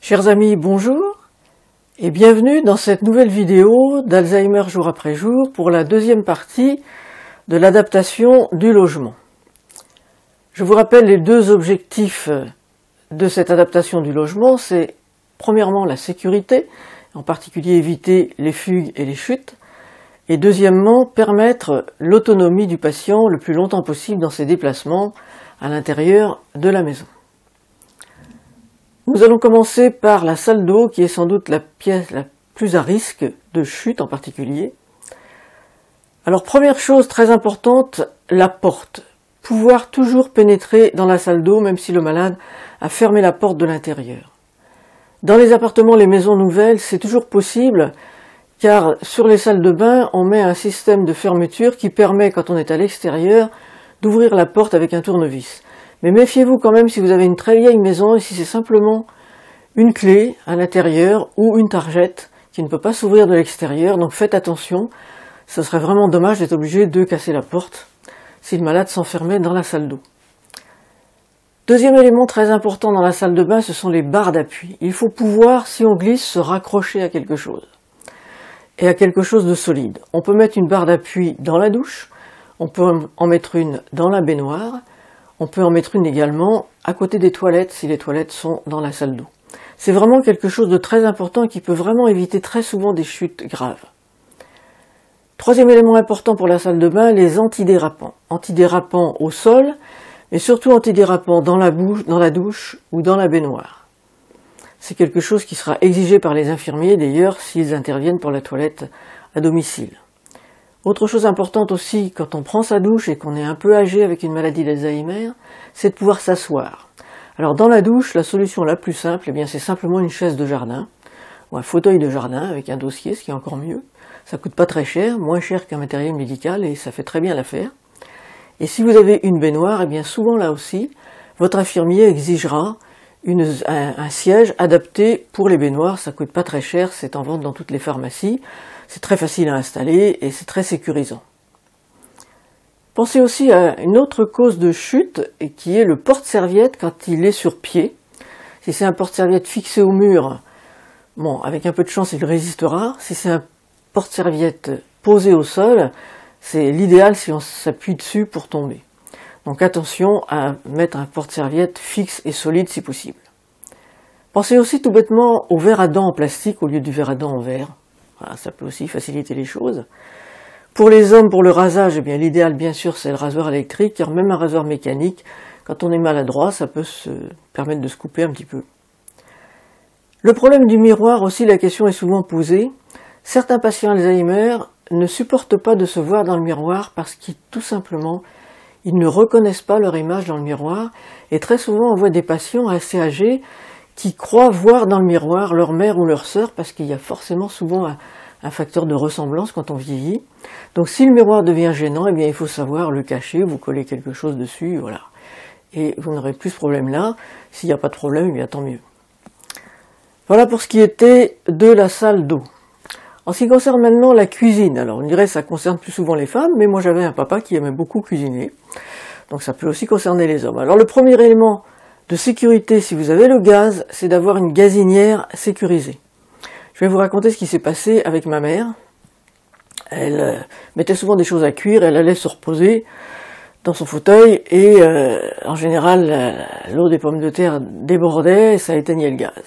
Chers amis, bonjour et bienvenue dans cette nouvelle vidéo d'Alzheimer jour après jour pour la deuxième partie de l'adaptation du logement. Je vous rappelle les deux objectifs de cette adaptation du logement, c'est premièrement la sécurité, en particulier éviter les fugues et les chutes, et deuxièmement permettre l'autonomie du patient le plus longtemps possible dans ses déplacements à l'intérieur de la maison. Nous allons commencer par la salle d'eau qui est sans doute la pièce la plus à risque de chute en particulier. Alors première chose très importante, la porte. Pouvoir toujours pénétrer dans la salle d'eau même si le malade a fermé la porte de l'intérieur. Dans les appartements, les maisons nouvelles, c'est toujours possible car sur les salles de bain, on met un système de fermeture qui permet, quand on est à l'extérieur, d'ouvrir la porte avec un tournevis. Mais méfiez-vous quand même si vous avez une très vieille maison et si c'est simplement une clé à l'intérieur ou une targette qui ne peut pas s'ouvrir de l'extérieur, donc faites attention, ce serait vraiment dommage d'être obligé de casser la porte si le malade s'enfermait dans la salle d'eau. Deuxième élément très important dans la salle de bain, ce sont les barres d'appui. Il faut pouvoir, si on glisse, se raccrocher à quelque chose et à quelque chose de solide. On peut mettre une barre d'appui dans la douche, on peut en mettre une dans la baignoire, on peut en mettre une également à côté des toilettes si les toilettes sont dans la salle d'eau. C'est vraiment quelque chose de très important qui peut vraiment éviter très souvent des chutes graves. Troisième élément important pour la salle de bain, les antidérapants. Antidérapants au sol, et surtout antidérapants dans la douche ou dans la baignoire. C'est quelque chose qui sera exigé par les infirmiers d'ailleurs s'ils interviennent pour la toilette à domicile. Autre chose importante aussi, quand on prend sa douche et qu'on est un peu âgé avec une maladie d'Alzheimer, c'est de pouvoir s'asseoir. Alors dans la douche, la solution la plus simple, c'est simplement une chaise de jardin, ou un fauteuil de jardin avec un dossier, ce qui est encore mieux. Ça coûte pas très cher, moins cher qu'un matériel médical et ça fait très bien l'affaire. Et si vous avez une baignoire, souvent là aussi, votre infirmier exigera un siège adapté pour les baignoires, ça coûte pas très cher, c'est en vente dans toutes les pharmacies. C'est très facile à installer et c'est très sécurisant. Pensez aussi à une autre cause de chute qui est le porte-serviette quand il est sur pied. Si c'est un porte-serviette fixé au mur, avec un peu de chance il résistera. Si c'est un porte-serviette posé au sol, c'est l'idéal si on s'appuie dessus pour tomber. Donc attention à mettre un porte-serviette fixe et solide si possible. Pensez aussi tout bêtement au verre à dents en plastique au lieu du verre à dents en verre. Voilà, ça peut aussi faciliter les choses. Pour les hommes, pour le rasage, l'idéal bien sûr c'est le rasoir électrique, car même un rasoir mécanique, quand on est maladroit, ça peut se permettre de se couper un petit peu. Le problème du miroir aussi, la question est souvent posée. Certains patients Alzheimer ne supportent pas de se voir dans le miroir parce qu'ils tout simplement, ils ne reconnaissent pas leur image dans le miroir, et très souvent on voit des patients assez âgés qui croient voir dans le miroir leur mère ou leur sœur parce qu'il y a forcément souvent un facteur de ressemblance quand on vieillit. Donc si le miroir devient gênant, il faut savoir le cacher, vous collez quelque chose dessus, voilà. Et vous n'aurez plus ce problème-là. S'il n'y a pas de problème, tant mieux. Voilà pour ce qui était de la salle d'eau. En ce qui concerne maintenant la cuisine, alors on dirait que ça concerne plus souvent les femmes, mais moi j'avais un papa qui aimait beaucoup cuisiner. Donc ça peut aussi concerner les hommes. Alors le premier élément de sécurité, si vous avez le gaz, c'est d'avoir une gazinière sécurisée. Je vais vous raconter ce qui s'est passé avec ma mère. Elle mettait souvent des choses à cuire, elle allait se reposer dans son fauteuil et en général l'eau des pommes de terre débordait et ça éteignait le gaz.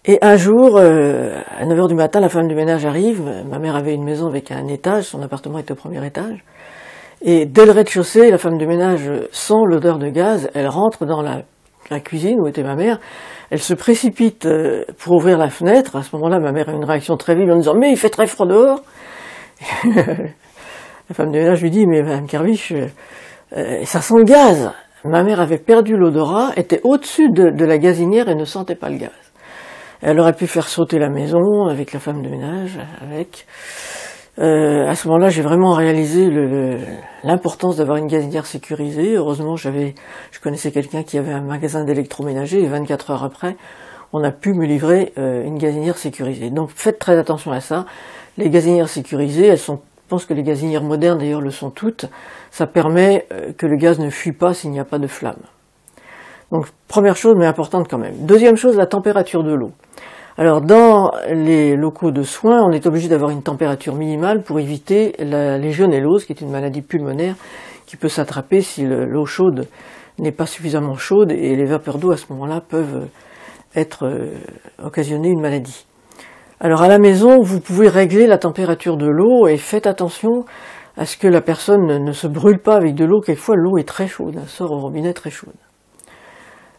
Et un jour, à 9 h du matin, la femme de ménage arrive, ma mère avait une maison avec un étage, son appartement était au premier étage, et dès le rez-de-chaussée, la femme de ménage sent l'odeur de gaz, elle rentre dans la cuisine où était ma mère, elle se précipite pour ouvrir la fenêtre. À ce moment-là, ma mère a une réaction très vive en disant « Mais il fait très froid dehors !» La femme de ménage lui dit « Mais Madame Kervish, ça sent le gaz !» Ma mère avait perdu l'odorat, était au-dessus de la gazinière et ne sentait pas le gaz. Elle aurait pu faire sauter la maison avec la femme de ménage, à ce moment-là, j'ai vraiment réalisé l'importance d'avoir une gazinière sécurisée. Heureusement, je connaissais quelqu'un qui avait un magasin d'électroménager et 24 heures après, on a pu me livrer une gazinière sécurisée. Donc faites très attention à ça. Les gazinières sécurisées, je pense que les gazinières modernes d'ailleurs le sont toutes, ça permet que le gaz ne fuit pas s'il n'y a pas de flamme. Donc première chose, mais importante quand même. Deuxième chose, la température de l'eau. Alors dans les locaux de soins, on est obligé d'avoir une température minimale pour éviter la légionellose, qui est une maladie pulmonaire qui peut s'attraper si l'eau chaude n'est pas suffisamment chaude, et les vapeurs d'eau à ce moment-là peuvent occasionner une maladie. Alors à la maison, vous pouvez régler la température de l'eau et faites attention à ce que la personne ne se brûle pas avec de l'eau. Quelquefois l'eau est très chaude, elle sort au robinet très chaude.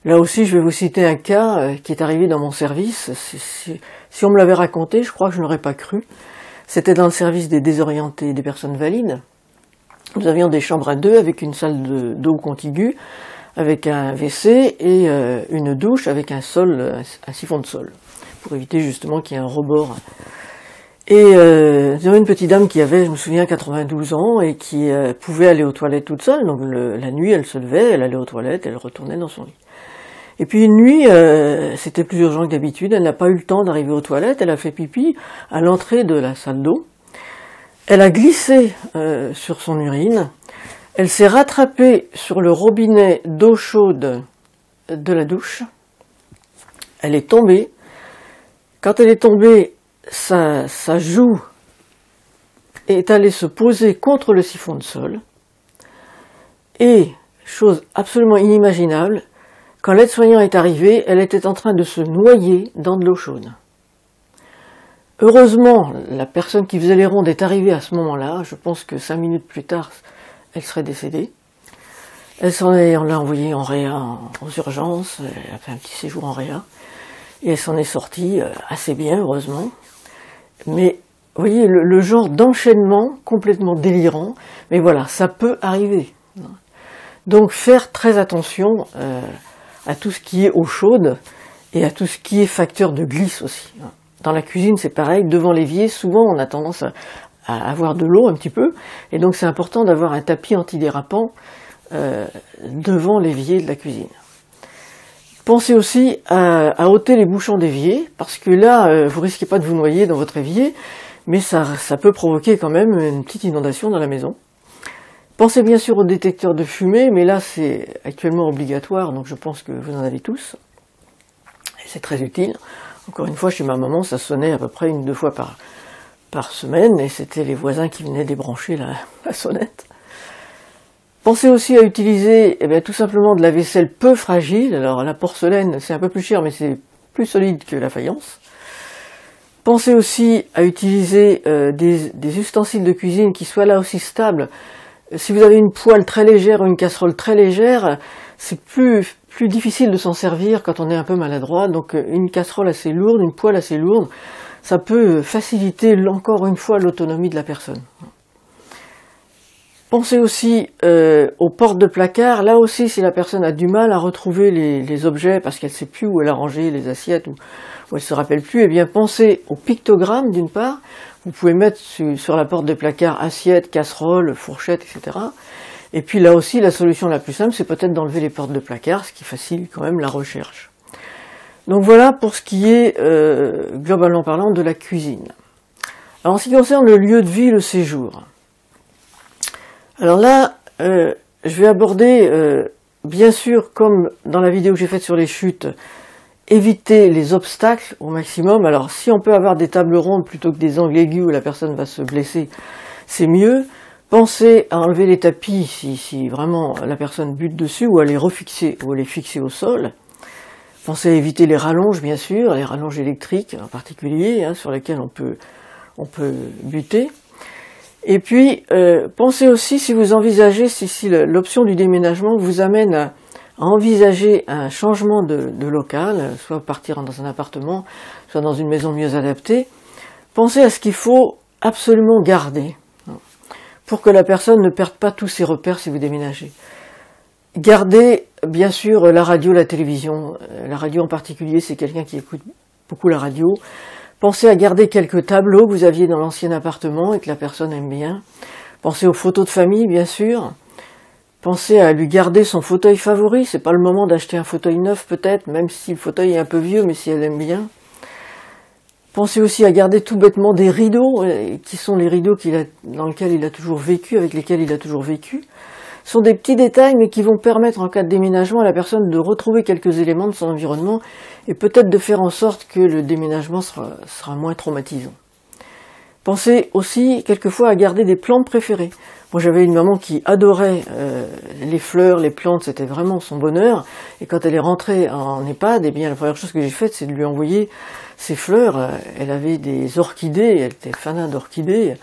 Là aussi, je vais vous citer un cas qui est arrivé dans mon service. Si on me l'avait raconté, je crois que je n'aurais pas cru. C'était dans le service des désorientés et des personnes valides. Nous avions des chambres à deux avec une salle d'eau contiguë, avec un WC et une douche avec un siphon de sol, pour éviter justement qu'il y ait un rebord. Et nous avions une petite dame qui avait, je me souviens, 92 ans et qui pouvait aller aux toilettes toute seule. Donc la nuit, elle se levait, elle allait aux toilettes, elle retournait dans son lit. Et puis une nuit, c'était plus urgent que d'habitude, elle n'a pas eu le temps d'arriver aux toilettes, elle a fait pipi à l'entrée de la salle d'eau. Elle a glissé sur son urine, elle s'est rattrapée sur le robinet d'eau chaude de la douche, elle est tombée. Quand elle est tombée, sa joue est allée se poser contre le siphon de sol, et, chose absolument inimaginable, quand l'aide-soignant est arrivé, elle était en train de se noyer dans de l'eau chaude. Heureusement, la personne qui faisait les rondes est arrivée à ce moment-là. Je pense que 5 minutes plus tard, elle serait décédée. On l'a envoyée en réa, aux urgences, elle a fait un petit séjour en réa, et elle s'en est sortie assez bien, heureusement. Mais, vous voyez, le genre d'enchaînement complètement délirant, mais voilà, ça peut arriver. Donc faire très attention à tout ce qui est eau chaude et à tout ce qui est facteur de glisse aussi. Dans la cuisine, c'est pareil, devant l'évier, souvent on a tendance à avoir de l'eau un petit peu, et donc c'est important d'avoir un tapis antidérapant devant l'évier de la cuisine. Pensez aussi à ôter les bouchons d'évier, parce que là, vous risquez pas de vous noyer dans votre évier, mais ça peut provoquer quand même une petite inondation dans la maison. Pensez bien sûr au détecteur de fumée, mais là c'est actuellement obligatoire, donc je pense que vous en avez tous. Et c'est très utile. Encore une fois, chez ma maman, ça sonnait à peu près 1 ou 2 fois par semaine, et c'était les voisins qui venaient débrancher la sonnette. Pensez aussi à utiliser tout simplement de la vaisselle peu fragile. Alors la porcelaine, c'est un peu plus cher, mais c'est plus solide que la faïence. Pensez aussi à utiliser des ustensiles de cuisine qui soient là aussi stables. Si vous avez une poêle très légère ou une casserole très légère, c'est plus difficile de s'en servir quand on est un peu maladroit. Donc une casserole assez lourde, une poêle assez lourde, ça peut faciliter encore une fois l'autonomie de la personne. Pensez aussi aux portes de placard. Là aussi, si la personne a du mal à retrouver les objets parce qu'elle ne sait plus où elle a rangé les assiettes ou elle ne se rappelle plus, eh bien pensez au pictogramme d'une part. Vous pouvez mettre sur la porte de placard assiettes, casseroles, fourchettes, etc. Et puis là aussi, la solution la plus simple, c'est peut-être d'enlever les portes de placard, ce qui facilite quand même la recherche. Donc voilà pour ce qui est, globalement parlant, de la cuisine. Alors en ce qui concerne le lieu de vie, le séjour. Alors là, je vais aborder, bien sûr, comme dans la vidéo que j'ai faite sur les chutes, éviter les obstacles au maximum. Alors si on peut avoir des tables rondes plutôt que des angles aigus où la personne va se blesser, c'est mieux. Pensez à enlever les tapis si vraiment la personne bute dessus, ou à les refixer, ou à les fixer au sol. Pensez à éviter les rallonges, bien sûr, les rallonges électriques en particulier, sur lesquelles on peut buter. Et puis, pensez aussi, si vous envisagez, si l'option du déménagement vous amène à envisager un changement de local, soit partir dans un appartement, soit dans une maison mieux adaptée, pensez à ce qu'il faut absolument garder, pour que la personne ne perde pas tous ses repères si vous déménagez. Gardez, bien sûr, la radio, la télévision. La radio en particulier, c'est quelqu'un qui écoute beaucoup la radio. Pensez à garder quelques tableaux que vous aviez dans l'ancien appartement et que la personne aime bien. Pensez aux photos de famille, bien sûr. Pensez à lui garder son fauteuil favori. C'est pas le moment d'acheter un fauteuil neuf, peut-être, même si le fauteuil est un peu vieux, mais si elle aime bien. Pensez aussi à garder tout bêtement des rideaux, qui sont les rideaux dans lesquels il a toujours vécu, avec lesquels il a toujours vécu. sont des petits détails, mais qui vont permettre en cas de déménagement à la personne de retrouver quelques éléments de son environnement et peut-être de faire en sorte que le déménagement sera moins traumatisant. Pensez aussi quelquefois à garder des plantes préférées. Moi j'avais une maman qui adorait les fleurs, les plantes, c'était vraiment son bonheur. Et quand elle est rentrée en EHPAD, eh bien la première chose que j'ai faite, c'est de lui envoyer ses fleurs. Elle avait des orchidées, elle était fanat d'orchidées.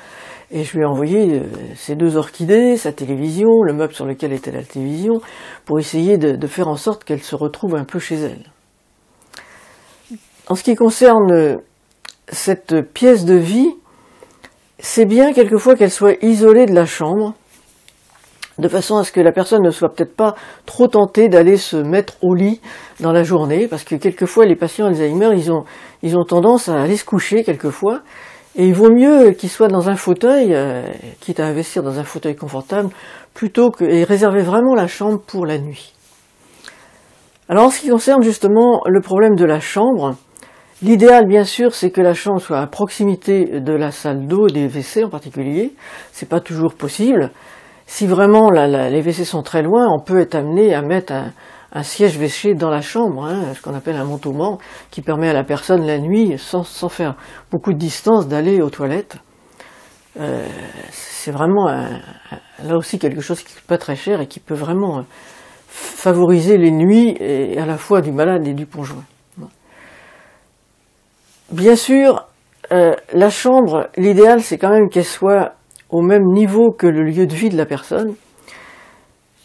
Et je lui ai envoyé ces 2 orchidées, sa télévision, le meuble sur lequel était la télévision, pour essayer de faire en sorte qu'elle se retrouve un peu chez elle. En ce qui concerne cette pièce de vie, c'est bien quelquefois qu'elle soit isolée de la chambre, de façon à ce que la personne ne soit peut-être pas trop tentée d'aller se mettre au lit dans la journée, parce que quelquefois les patients Alzheimer, ils ont tendance à aller se coucher quelquefois, et il vaut mieux qu'ils soient dans un fauteuil, quitte à investir dans un fauteuil confortable, plutôt que et réserver vraiment la chambre pour la nuit. Alors en ce qui concerne justement le problème de la chambre, l'idéal, bien sûr, c'est que la chambre soit à proximité de la salle d'eau et des WC en particulier. C'est pas toujours possible. Si vraiment les WC sont très loin, on peut être amené à mettre un siège WC dans la chambre, ce qu'on appelle un montoment, qui permet à la personne la nuit, sans faire beaucoup de distance, d'aller aux toilettes. C'est vraiment là aussi quelque chose qui coûte pas très cher et qui peut vraiment favoriser les nuits et à la fois du malade et du conjoint. Bien sûr, la chambre, l'idéal c'est quand même qu'elle soit au même niveau que le lieu de vie de la personne,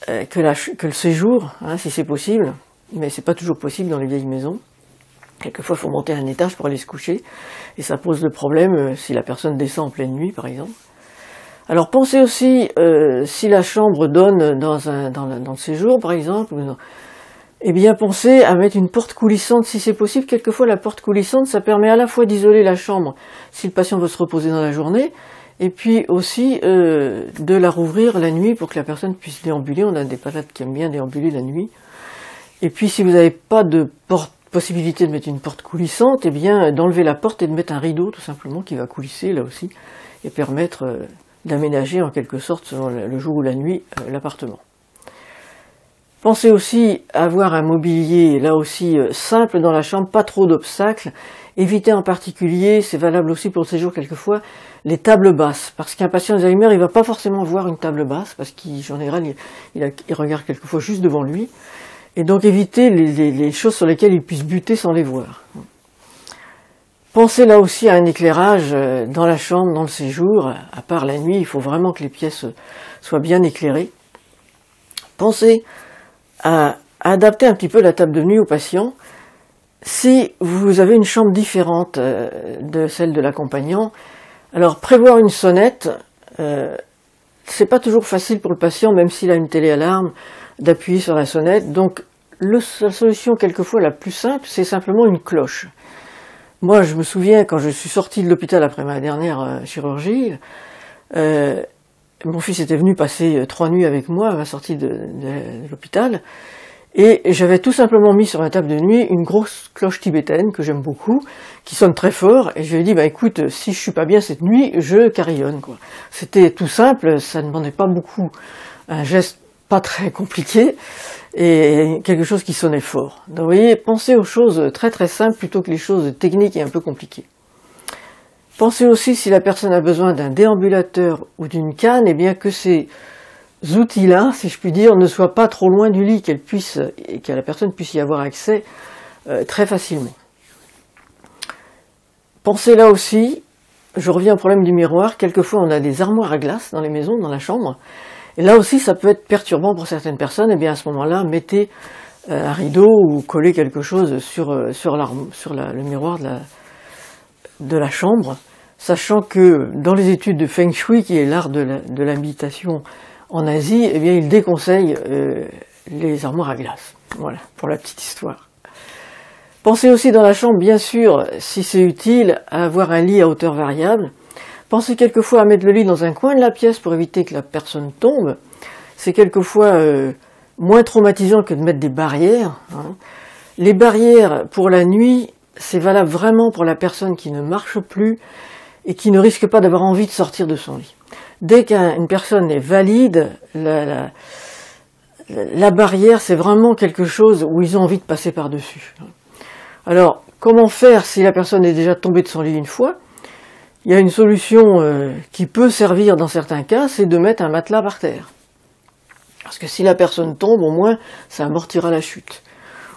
que le séjour, si c'est possible, mais c'est pas toujours possible dans les vieilles maisons. Quelquefois il faut monter un étage pour aller se coucher, et ça pose le problème si la personne descend en pleine nuit par exemple. Alors pensez aussi, si la chambre donne dans le séjour par exemple, eh bien pensez à mettre une porte coulissante si c'est possible. Quelquefois la porte coulissante, ça permet à la fois d'isoler la chambre si le patient veut se reposer dans la journée, et puis aussi de la rouvrir la nuit pour que la personne puisse déambuler. On a des malades qui aiment bien déambuler la nuit. Et puis si vous n'avez pas de possibilité de mettre une porte coulissante, eh bien d'enlever la porte et de mettre un rideau tout simplement qui va coulisser là aussi et permettre d'aménager en quelque sorte selon le jour ou la nuit l'appartement. Pensez aussi à avoir un mobilier, là aussi, simple dans la chambre, pas trop d'obstacles. Évitez en particulier, c'est valable aussi pour le séjour quelquefois, les tables basses. Parce qu'un patient Alzheimer, il va pas forcément voir une table basse, parce qu'en général, il regarde quelquefois juste devant lui. Et donc évitez les choses sur lesquelles il puisse buter sans les voir. Pensez là aussi à un éclairage dans la chambre, dans le séjour. À part la nuit, il faut vraiment que les pièces soient bien éclairées. Pensez à adapter un petit peu la table de nuit au patient. Si vous avez une chambre différente de celle de l'accompagnant, alors prévoir une sonnette, c'est pas toujours facile pour le patient, même s'il a une téléalarme, d'appuyer sur la sonnette. Donc la solution quelquefois la plus simple, c'est simplement une cloche. Moi je me souviens quand je suis sorti de l'hôpital après ma dernière chirurgie, mon fils était venu passer 3 nuits avec moi à ma sortie de l'hôpital, et j'avais tout simplement mis sur ma table de nuit une grosse cloche tibétaine que j'aime beaucoup, qui sonne très fort, et je lui ai dit, bah écoute, si je suis pas bien cette nuit, je carillonne, quoi. C'était tout simple, ça ne demandait pas beaucoup, un geste pas très compliqué, et quelque chose qui sonnait fort. Donc vous voyez, pensez aux choses très très simples plutôt que les choses techniques et un peu compliquées. Pensez aussi, si la personne a besoin d'un déambulateur ou d'une canne, eh bien que ces outils-là, si je puis dire, ne soient pas trop loin du lit, et que la personne puisse y avoir accès très facilement. Pensez là aussi, je reviens au problème du miroir, quelquefois on a des armoires à glace dans les maisons, dans la chambre, et là aussi ça peut être perturbant pour certaines personnes. Eh bien à ce moment-là, mettez un rideau ou collez quelque chose sur le miroir de la chambre, sachant que dans les études de Feng Shui, qui est l'art de l'habitation en Asie, eh bien ils déconseillent les armoires à glace. Voilà, pour la petite histoire. Pensez aussi dans la chambre, bien sûr, si c'est utile, à avoir un lit à hauteur variable. Pensez quelquefois à mettre le lit dans un coin de la pièce pour éviter que la personne tombe. C'est quelquefois moins traumatisant que de mettre des barrières. Les barrières pour la nuit, c'est valable vraiment pour la personne qui ne marche plus et qui ne risque pas d'avoir envie de sortir de son lit. Dès qu'une personne est valide, la barrière, c'est vraiment quelque chose où ils ont envie de passer par-dessus. Alors, comment faire si la personne est déjà tombée de son lit une fois? Il y a une solution qui peut servir dans certains cas, c'est de mettre un matelas par terre. Parce que si la personne tombe, au moins, ça amortira la chute.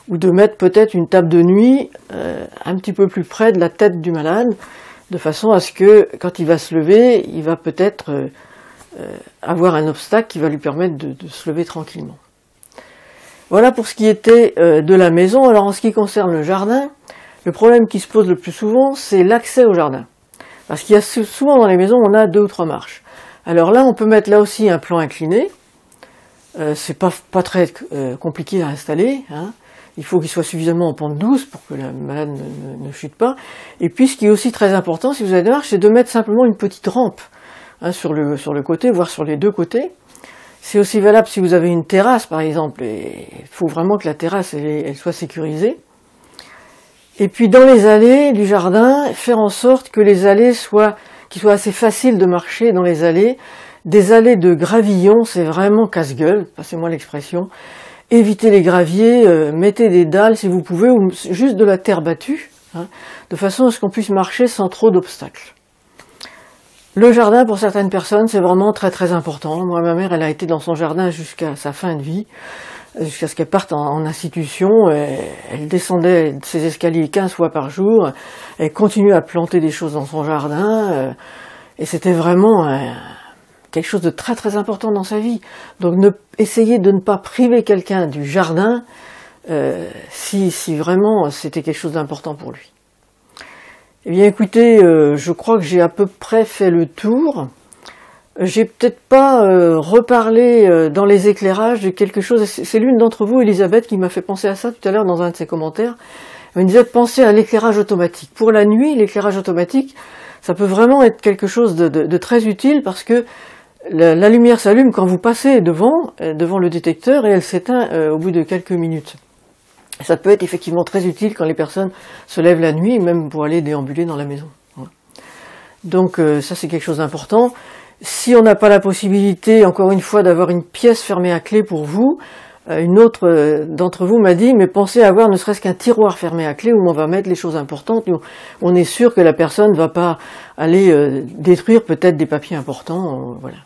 Ou de mettre peut-être une table de nuit un petit peu plus près de la tête du malade, de façon à ce que, quand il va se lever, il va peut-être avoir un obstacle qui va lui permettre de se lever tranquillement. Voilà pour ce qui était de la maison. Alors en ce qui concerne le jardin, le problème qui se pose le plus souvent, c'est l'accès au jardin. Parce qu'il y a souvent dans les maisons, on a 2 ou 3 marches. Alors là, on peut mettre là aussi un plan incliné. C'est pas très compliqué à installer, hein. Il faut qu'il soit suffisamment en pente douce pour que la malade ne chute pas. Et puis ce qui est aussi très important, si vous avez des marches, c'est de mettre simplement une petite rampe, hein, sur le côté, voire sur les 2 côtés. C'est aussi valable si vous avez une terrasse par exemple, et il faut vraiment que la terrasse elle soit sécurisée. Et puis dans les allées du jardin, faire en sorte que les allées qu'il soit assez facile de marcher dans les allées. Des allées de gravillon, c'est vraiment casse-gueule, passez-moi l'expression. Évitez les graviers, mettez des dalles si vous pouvez, ou juste de la terre battue, hein, de façon à ce qu'on puisse marcher sans trop d'obstacles. Le jardin, pour certaines personnes, c'est vraiment très très important. Moi, ma mère, elle a été dans son jardin jusqu'à sa fin de vie, jusqu'à ce qu'elle parte en institution. Elle descendait ses escaliers 15 fois par jour, elle continuait à planter des choses dans son jardin, et c'était vraiment quelque chose de très très important dans sa vie. Donc essayez de ne pas priver quelqu'un du jardin si vraiment c'était quelque chose d'important pour lui. Eh bien écoutez, je crois que j'ai à peu près fait le tour. J'ai peut-être pas reparlé dans les éclairages de quelque chose. C'est l'une d'entre vous, Elisabeth, qui m'a fait penser à ça tout à l'heure dans un de ses commentaires. Elle me disait de penser à l'éclairage automatique. Pour la nuit, l'éclairage automatique, ça peut vraiment être quelque chose de très utile parce que la lumière s'allume quand vous passez devant le détecteur et elle s'éteint au bout de quelques minutes. Ça peut être effectivement très utile quand les personnes se lèvent la nuit, même pour aller déambuler dans la maison. Voilà. Donc ça c'est quelque chose d'important. Si on n'a pas la possibilité, encore une fois, d'avoir une pièce fermée à clé pour vous, une autre d'entre vous m'a dit, mais pensez à avoir ne serait-ce qu'un tiroir fermé à clé où on va mettre les choses importantes, où on est sûr que la personne ne va pas aller détruire peut-être des papiers importants, voilà.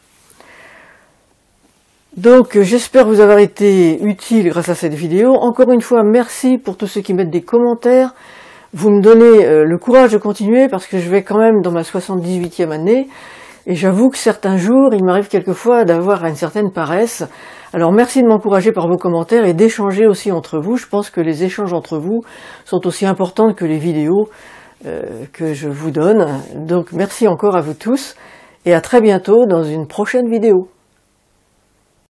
Donc j'espère vous avoir été utile grâce à cette vidéo. Encore une fois, merci pour tous ceux qui mettent des commentaires. Vous me donnez le courage de continuer parce que je vais quand même dans ma 78e année. Et j'avoue que certains jours, il m'arrive quelquefois d'avoir une certaine paresse. Alors merci de m'encourager par vos commentaires et d'échanger aussi entre vous. Je pense que les échanges entre vous sont aussi importants que les vidéos que je vous donne. Donc merci encore à vous tous et à très bientôt dans une prochaine vidéo.